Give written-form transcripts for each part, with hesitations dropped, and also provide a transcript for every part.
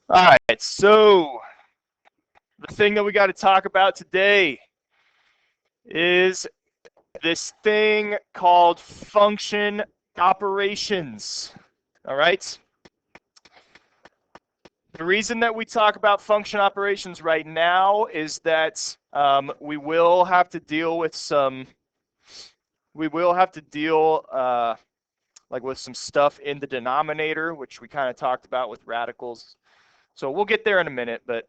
All right, so the thing that we got to talk about today is this thing called function operations. All right. The reason that we talk about function operations right now is that we will have to deal with some. We will have to deal like with some stuff in the denominator, which we kind of talked about with radicals. So we'll get there in a minute, but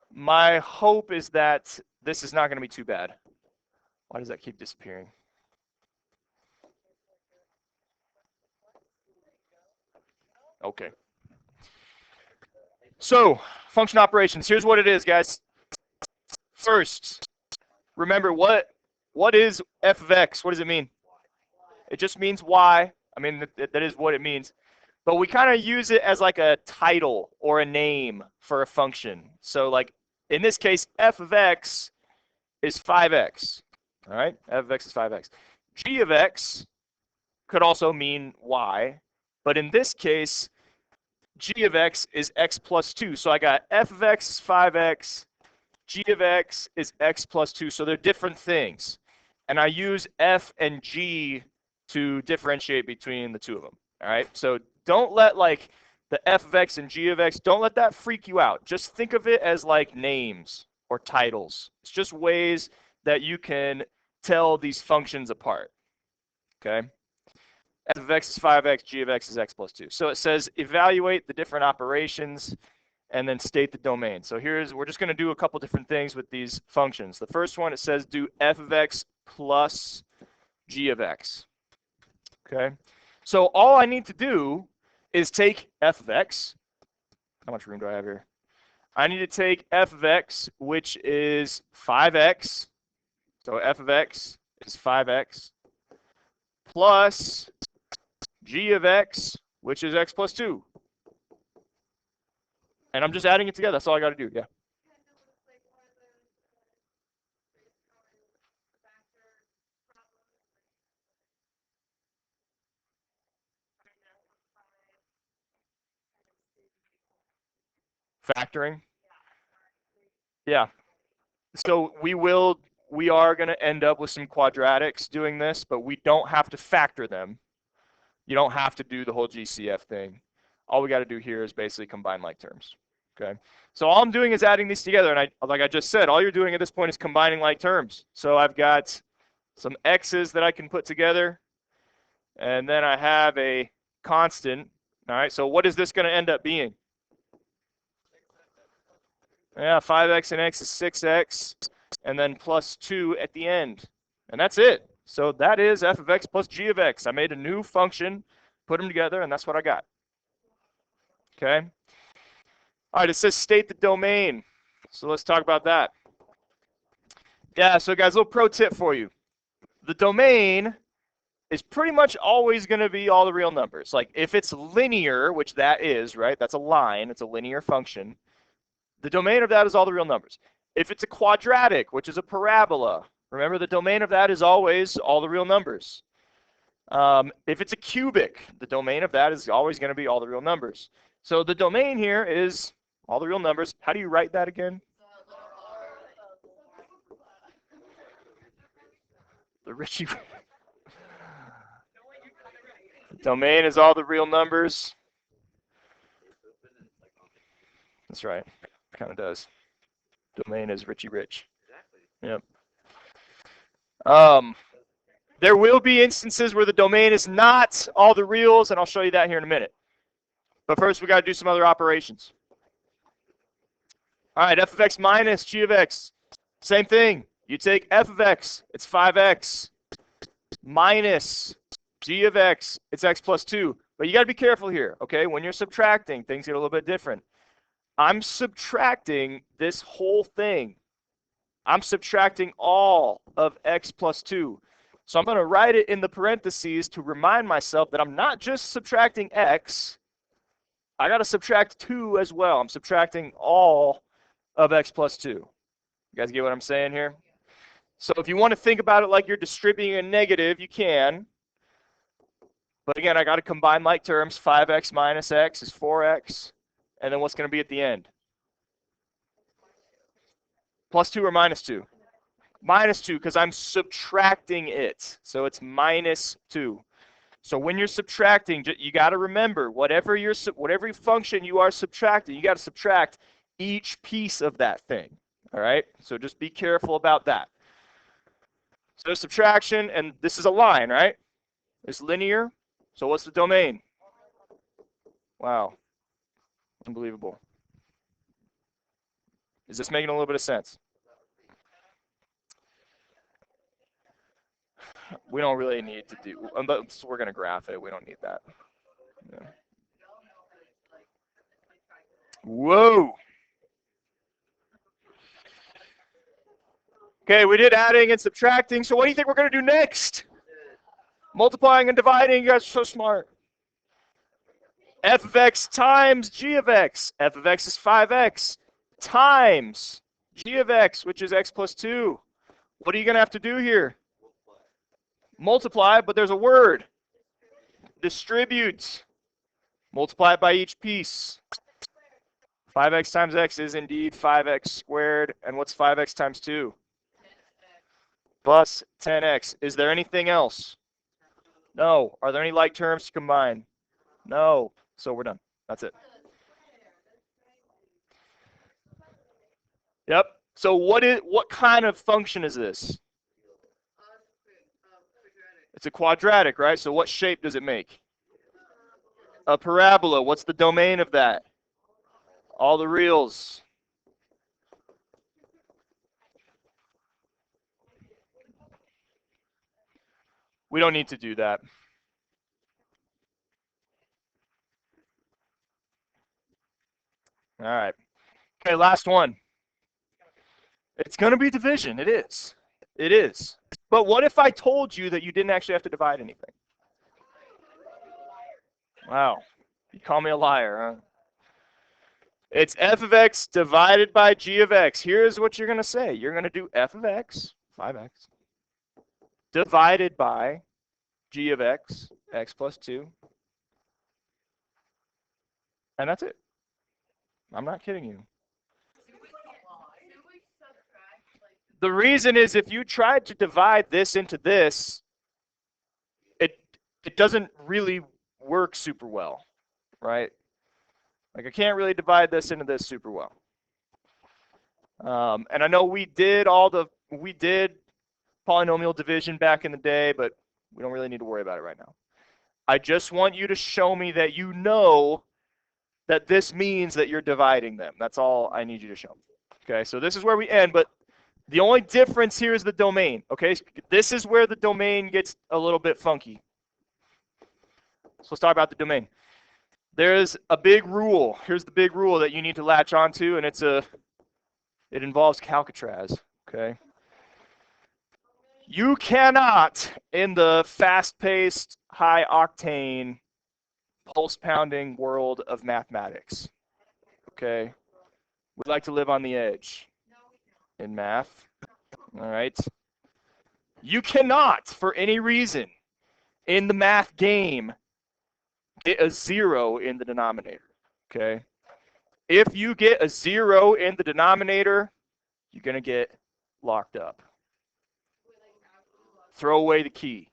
my hope is that this is not going to be too bad. Why does that keep disappearing? Okay. So, function operations. Here's what it is, guys. First, remember what is f of x? What does it mean? It just means y. I mean, that is what it means. But we kind of use it as like a title or a name for a function. So like in this case, f of x is 5x. All right, f of x is 5x. G of x could also mean y. But in this case, g of x is x plus 2. So I got f of x is 5x. G of x is x plus 2. So they're different things. And I use f and g to differentiate between the two of them. All right. So don't let like the f of x and g of x, don't let that freak you out. Just think of it as like names or titles. It's just ways that you can tell these functions apart. Okay. F of x is 5x, g of x is x plus 2. So it says evaluate the different operations and then state the domain. So we're just going to do a couple different things with these functions. The first one, it says do f of x plus g of x. Okay. So all I need to do is take f of x. How much room do I have here? I need to take f of x, which is 5x. So f of x is 5x plus g of x, which is x plus 2. And I'm just adding it together. That's all I got to do. Yeah. Factoring. Yeah. So we are going to end up with some quadratics doing this, but we don't have to factor them. You don't have to do the whole GCF thing. All we got to do here is basically combine like terms. Okay. So all I'm doing is adding these together, and like I just said, all you're doing at this point is combining like terms. So I've got some x's that I can put together, and then I have a constant. All right. So what is this going to end up being? Yeah, 5x and x is 6x, and then plus 2 at the end. And that's it. So that is f of x plus g of x. I made a new function, put them together, and that's what I got. Okay. All right, it says state the domain. So let's talk about that. Yeah, so guys, a little pro tip for you. The domain is pretty much always going to be all the real numbers. Like if it's linear, which that is, right? That's a line. It's a linear function. The domain of that is all the real numbers. If it's a quadratic, which is a parabola, remember the domain of that is always all the real numbers. If it's a cubic, the domain of that is always going to be all the real numbers. So the domain here is all the real numbers. How do you write that again? The Richie. Domain is all the real numbers. That's right. Kind of does. Domain is Richie Rich. Yep. There will be instances where the domain is not all the reals, and I'll show you that here in a minute. But first, we got to do some other operations. All right, f of x minus g of x. Same thing. You take f of x, it's 5x, minus g of x, it's x plus 2. But you got to be careful here, okay? When you're subtracting, things get a little bit different. I'm subtracting this whole thing. I'm subtracting all of x plus 2. So I'm going to write it in the parentheses to remind myself that I'm not just subtracting x. I got to subtract 2 as well. I'm subtracting all of x plus 2. You guys get what I'm saying here? So if you want to think about it like you're distributing a negative, you can. But again, I got to combine like terms. 5x minus x is 4x. And then what's going to be at the end? Plus 2 or minus 2? Minus 2, because I'm subtracting it. So it's minus 2. So when you're subtracting, you got to remember, whatever function you are subtracting, you got to subtract each piece of that thing. All right? So just be careful about that. So subtraction, and this is a line, right? It's linear. So what's the domain? Wow. Unbelievable. Is this making a little bit of sense? We don't really need to do, so we're going to graph it. We don't need that. Yeah. Whoa. Okay, we did adding and subtracting. So what do you think we're going to do next? Multiplying and dividing. You guys are so smart. F of x times g of x. F of x is 5x times g of x, which is x plus 2. What are you going to have to do here? Multiply, but there's a word. Distribute. Multiply it by each piece. 5x times x is indeed 5x squared. And what's 5x times 2? Plus 10x. Is there anything else? No. Are there any like terms to combine? No. So we're done. That's it. Yep. So what kind of function is this? It's a quadratic, right? So what shape does it make? A parabola. What's the domain of that? All the reals. We don't need to do that. All right. Okay, last one. It's going to be division. It is. It is. But what if I told you that you didn't actually have to divide anything? Wow. You call me a liar, huh? It's f of x divided by g of x. Here's what you're going to say. You're going to do f of x, 5x, divided by g of x, x plus 2. And that's it. I'm not kidding you. The reason is if you tried to divide this into this, it doesn't really work super well, right? Like I can't really divide this into this super well. And I know we did polynomial division back in the day, but we don't really need to worry about it right now. I just want you to show me that you know that this means that you're dividing them. That's all I need you to show me. Okay, so this is where we end, but the only difference here is the domain. Okay, this is where the domain gets a little bit funky. So let's talk about the domain. There's a big rule. Here's the big rule that you need to latch onto, and it involves Calcatraz. Okay. You cannot, in the fast-paced, high-octane, pulse-pounding world of mathematics, okay? We like to live on the edge in math, all right? You cannot, for any reason, in the math game, get a 0 in the denominator, okay? If you get a 0 in the denominator, you're going to get locked up. Throw away the key.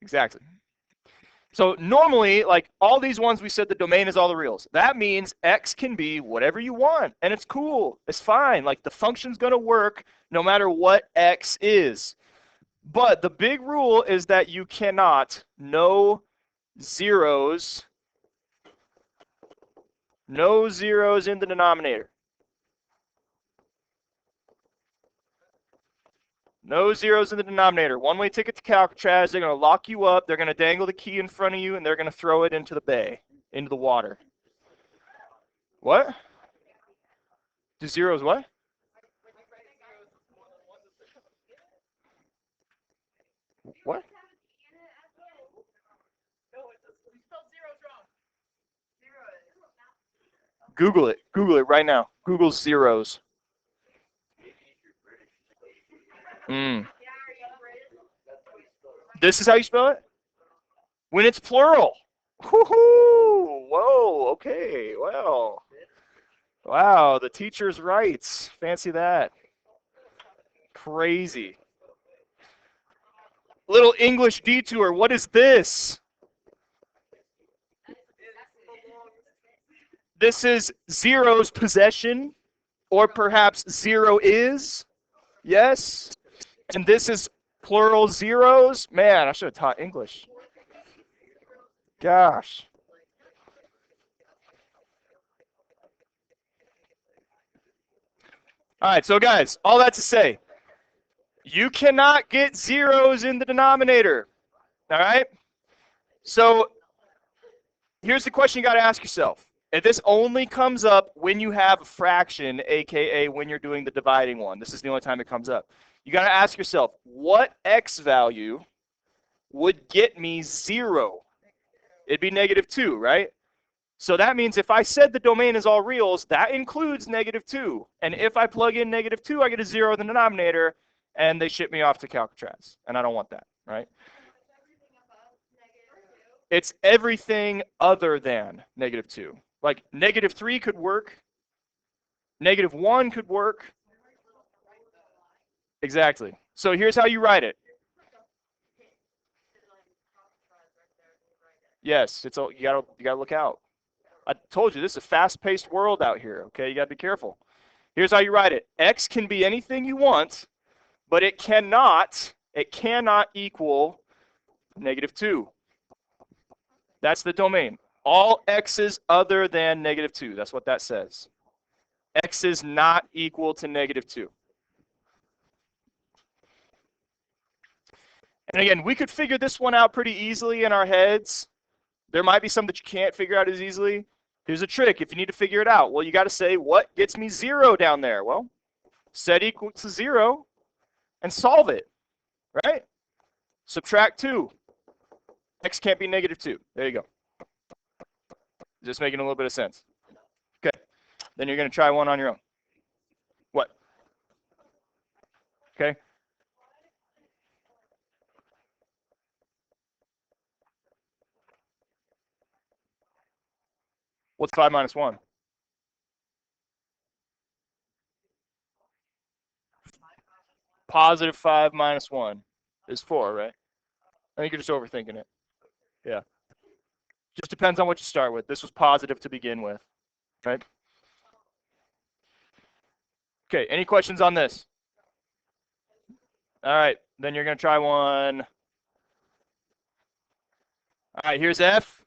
Exactly. So normally, like all these ones, we said the domain is all the reals. That means x can be whatever you want, and it's cool. It's fine. Like the function's going to work no matter what x is. But the big rule is that you cannot, no zeros in the denominator. No zeros in the denominator. One-way ticket to Calcatraz. They're going to lock you up. They're going to dangle the key in front of you, and they're going to throw it into the bay, into the water. What? Do zeros what? What? Google it. Google it right now. Google zeros. This is how you spell it? When it's plural. Woohoo! Whoa, okay, well. Wow, the teacher's right. Fancy that. Crazy. Little English detour. What is this? This is zero's possession, or perhaps zero is. Yes. And this is plural zeros. Man, I should have taught English. Gosh. All right, so guys, all that to say, you cannot get zeros in the denominator. All right? So here's the question you got to ask yourself. And this only comes up when you have a fraction, aka when you're doing the dividing one. This is the only time it comes up. You got to ask yourself, what x value would get me 0? It'd be -2, right? So that means if I said the domain is all reals, that includes -2. And if I plug in -2, I get a 0 in the denominator, and they ship me off to Calcatraz. And I don't want that, right? It's everything other than -2. Like -3 could work. -1 could work. Exactly. So here's how you write it. Yes, it's all, you gotta look out. I told you this is a fast-paced world out here. Okay, you gotta be careful. Here's how you write it. X can be anything you want, but it cannot equal -2. That's the domain. All x's other than -2. That's what that says. X is not equal to -2. And again, we could figure this one out pretty easily in our heads. There might be some that you can't figure out as easily. Here's a trick. If you need to figure it out, well, you got to say, what gets me 0 down there? Well, set equal to 0 and solve it, right? Subtract 2. X can't be -2. There you go. Just making a little bit of sense. Okay. Then you're going to try one on your own. What? Okay. What's 5 minus 1? +5 minus 1 is 4, right? I think you're just overthinking it. Yeah. Just depends on what you start with. This was positive to begin with, right? Okay, any questions on this? All right, then you're going to try one. All right, here's F.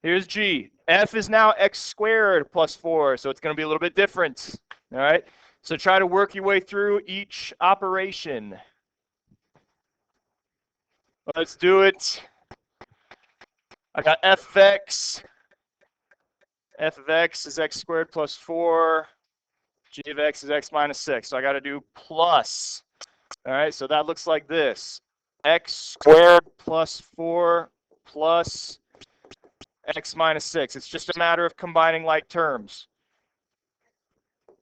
Here's G. F is now x squared plus 4, so it's going to be a little bit different. All right, so try to work your way through each operation. Let's do it. I got f of x. F of x is x squared plus 4. G of x is x minus 6. So I got to do plus. All right, so that looks like this. X squared plus 4 plus x minus 6. It's just a matter of combining like terms.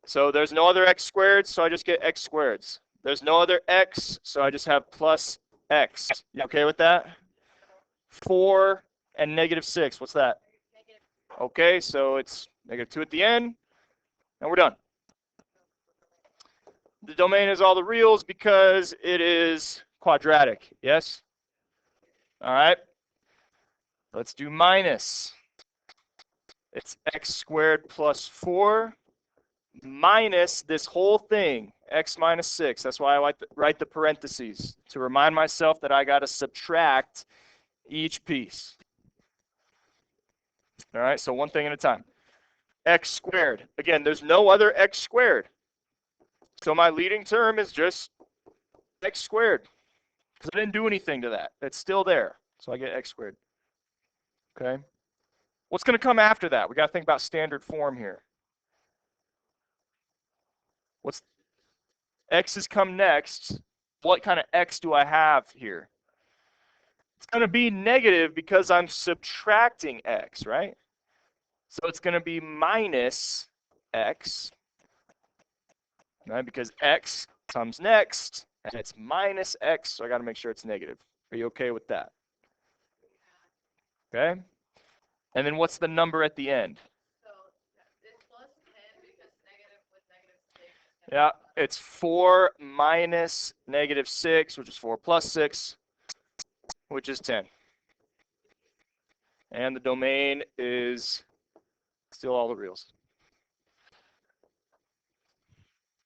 So there's no other x squared, so I just get x squareds. There's no other x, so I just have plus x. You okay with that? 4 and -6. What's that? Okay, so it's -2 at the end, and we're done. The domain is all the reals because it is quadratic, yes? All right. Let's do minus. It's x squared plus 4 minus this whole thing, x minus 6. That's why I like to write the parentheses, to remind myself that I got to subtract each piece. All right, so one thing at a time. X squared. Again, there's no other x squared. So my leading term is just x squared, because I didn't do anything to that. It's still there. So I get x squared. Okay. What's going to come after that? We got to think about standard form here. What's x's come next? What kind of x do I have here? It's going to be negative because I'm subtracting x, right? So it's going to be minus x, right? Because x comes next, and it's minus x, so I got to make sure it's negative. Are you okay with that? Okay. And then what's the number at the end? So it's plus 10 because negative with negative 6. Yeah, it's 4 minus negative 6, which is 4 plus 6, which is 10. And the domain is still all the reals.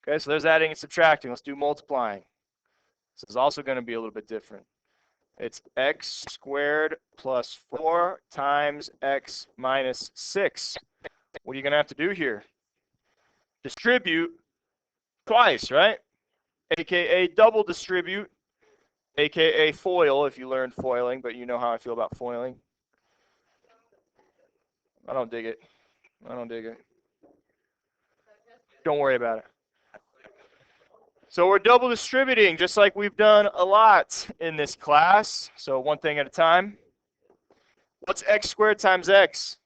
Okay, so there's adding and subtracting. Let's do multiplying. This is also going to be a little bit different. It's x squared plus 4 times x minus 6. What are you going to have to do here? Distribute twice, right? AKA double distribute, AKA FOIL if you learned foiling, but you know how I feel about foiling. I don't dig it. I don't dig it. Don't worry about it. So we're double distributing just like we've done a lot in this class. So one thing at a time. What's x squared times x?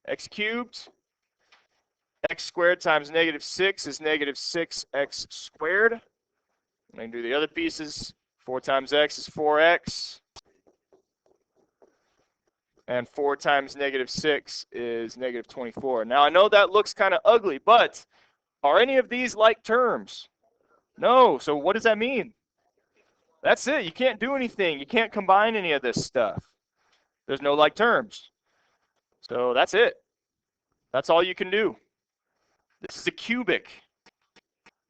X cubed. X squared times negative 6 is negative 6x squared. And I can do the other pieces. 4 times x is 4x. And 4 times negative 6 is negative 24. Now, I know that looks kind of ugly, but are any of these like terms? No. So what does that mean? That's it. You can't do anything. You can't combine any of this stuff. There's no like terms. So that's it. That's all you can do. This is a cubic.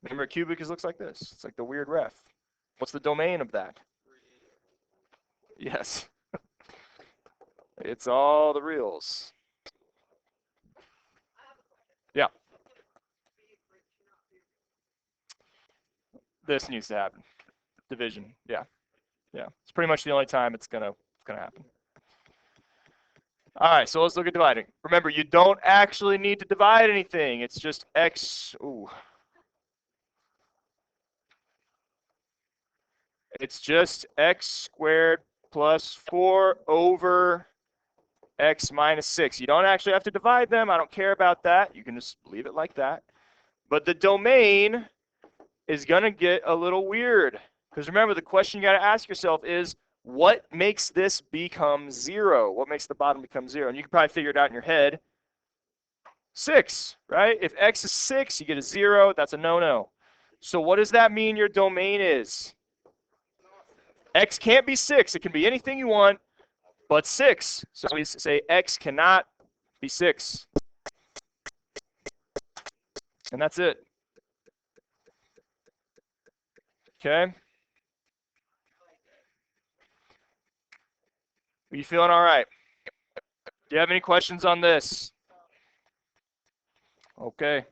Remember, a cubic looks like this. It's like the weird ref. What's the domain of that? Yes. It's all the reals. Yeah. This needs to happen. Division. Yeah. Yeah. It's pretty much the only time it's gonna happen. All right, so let's look at dividing. Remember, you don't actually need to divide anything. It's just x. Ooh. It's just x squared plus 4 over x minus 6. You don't actually have to divide them. I don't care about that. You can just leave it like that. But the domain is going to get a little weird. Because remember, the question you got to ask yourself is, what makes this become 0? What makes the bottom become 0? And you can probably figure it out in your head. 6, right? If x is 6, you get a 0. That's a no-no. So what does that mean your domain is? X can't be 6. It can be anything you want but 6. So we say x cannot be 6. And that's it. Okay? Are you feeling all right? Do you have any questions on this? Okay.